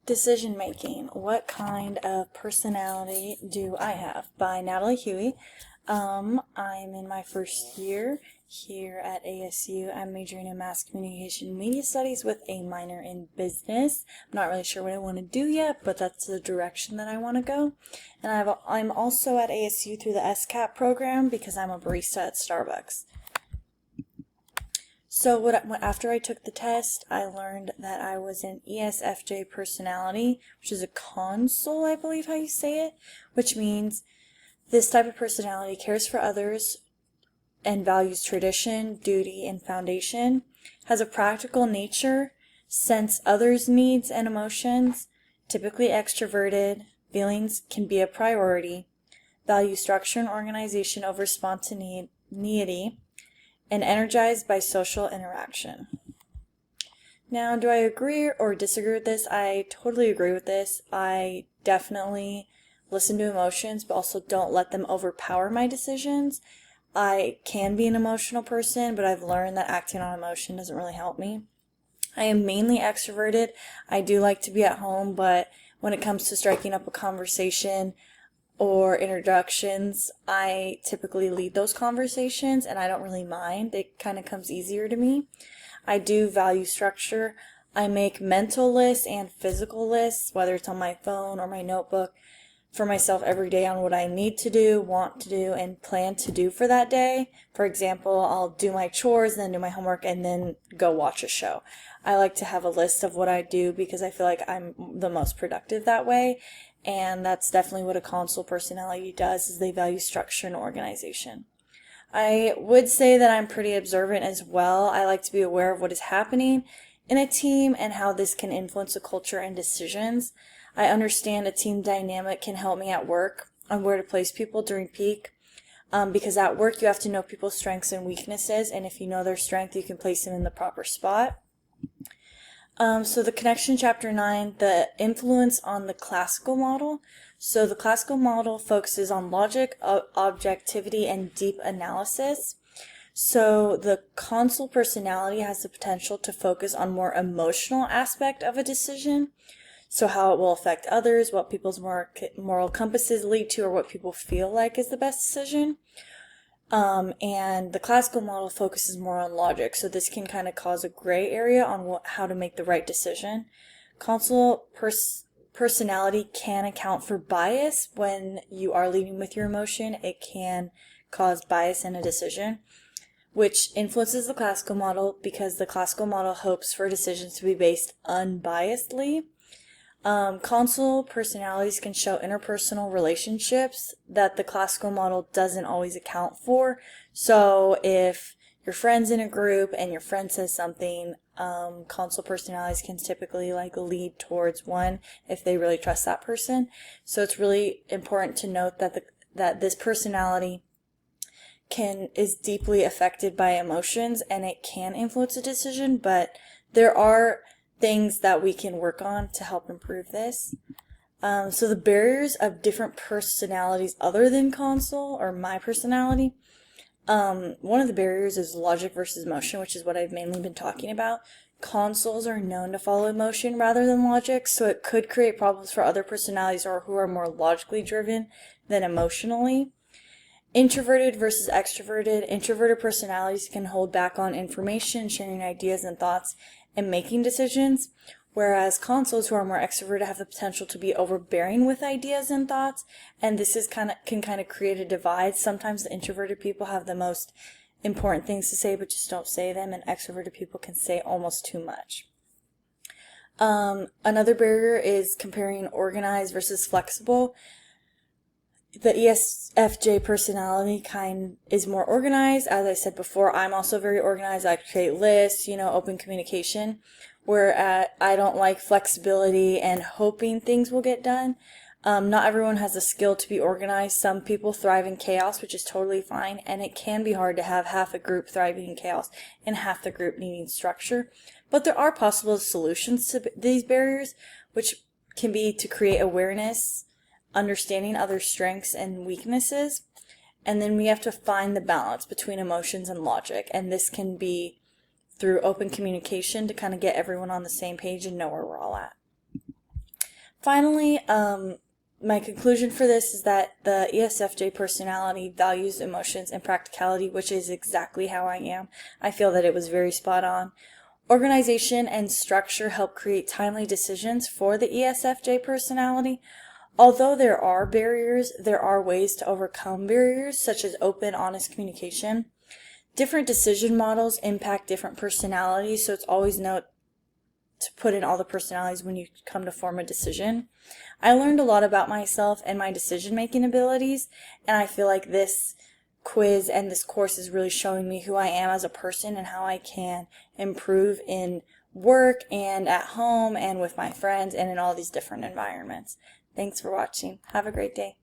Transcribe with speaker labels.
Speaker 1: Decision Making. What kind of personality do I have? By Natalie Hewey. I'm in my first year here at ASU. I'm majoring in Mass Communication and Media Studies with a minor in business. I'm not really sure what I want to do yet, but that's the direction that I want to go. And I'm also at ASU through the SCAP program because I'm a barista at Starbucks. So after I took the test, I learned that I was an ESFJ personality, which is a console, I believe how you say it, which means this type of personality cares for others and values tradition, duty, and foundation, has a practical nature, sense others' needs and emotions, typically extroverted, feelings can be a priority, value structure and organization over spontaneity, and energized by social interaction. Now, do I agree or disagree with this? I totally agree with this. I definitely listen to emotions, but also don't let them overpower my decisions. I can be an emotional person, but I've learned that acting on emotion doesn't really help me. I am mainly extroverted. I do like to be at home, but when it comes to striking up a conversation or introductions, I typically lead those conversations and I don't really mind. It kind of comes easier to me. I do value structure. I make mental lists and physical lists, whether it's on my phone or my notebook, for myself every day on what I need to do, want to do, and plan to do for that day. For example, I'll do my chores, then do my homework, and then go watch a show. I like to have a list of what I do because I feel like I'm the most productive that way, and that's definitely what a console personality does, is they value structure and organization. I would say that I'm pretty observant as well. I like to be aware of what is happening in a team and how this can influence the culture and decisions. I understand a team dynamic can help me at work on where to place people during peak, because at work you have to know people's strengths and weaknesses, and if you know their strength, you can place them in the proper spot. So the connection, chapter 9, the influence on the classical model. So the classical model focuses on logic, objectivity, and deep analysis. So the console personality has the potential to focus on more emotional aspect of a decision. So how it will affect others, what people's moral compasses lead to, or what people feel like is the best decision. And the classical model focuses more on logic, so this can kind of cause a gray area on how to make the right decision. Console personality can account for bias when you are leading with your emotion. It can cause bias in a decision, which influences the classical model because the classical model hopes for decisions to be based unbiasedly. Console personalities can show interpersonal relationships that the classical model doesn't always account for. So if your friend's in a group and your friend says something, console personalities can typically lead towards one if they really trust that person. So it's really important to note that this personality is deeply affected by emotions and it can influence a decision, but there are things that we can work on to help improve this. So the barriers of different personalities other than console or my personality, one of the barriers is logic versus emotion, which is what I've mainly been talking about. Consoles are known to follow emotion rather than logic, so it could create problems for other personalities or who are more logically driven than emotionally. Introverted versus extroverted. Introverted personalities can hold back on information, sharing ideas and thoughts, and making decisions, whereas consoles who are more extroverted have the potential to be overbearing with ideas and thoughts, and this can kind of create a divide. Sometimes the introverted people have the most important things to say but just don't say them, and extroverted people can say almost too much. Another barrier is comparing organized versus flexible. The ESFJ personality is more organized. As I said before, I'm also very organized. I create lists, open communication, where I don't like flexibility and hoping things will get done. Not everyone has the skill to be organized. Some people thrive in chaos, which is totally fine, and it can be hard to have half a group thriving in chaos and half the group needing structure. But there are possible solutions to these barriers, which can be to create awareness, understanding other strengths and weaknesses, and then we have to find the balance between emotions and logic, and this can be through open communication to kind of get everyone on the same page and know where we're all at. Finally, my conclusion for this is that the ESFJ personality values emotions and practicality, which is exactly how I am. I feel that it was very spot on. Organization and structure help create timely decisions for the ESFJ personality. Although there are barriers, there are ways to overcome barriers, such as open, honest communication. Different decision models impact different personalities, so it's always note to put in all the personalities when you come to form a decision. I learned a lot about myself and my decision-making abilities, and I feel like this quiz and this course is really showing me who I am as a person and how I can improve in work and at home and with my friends and in all these different environments. Thanks for watching. Have a great day.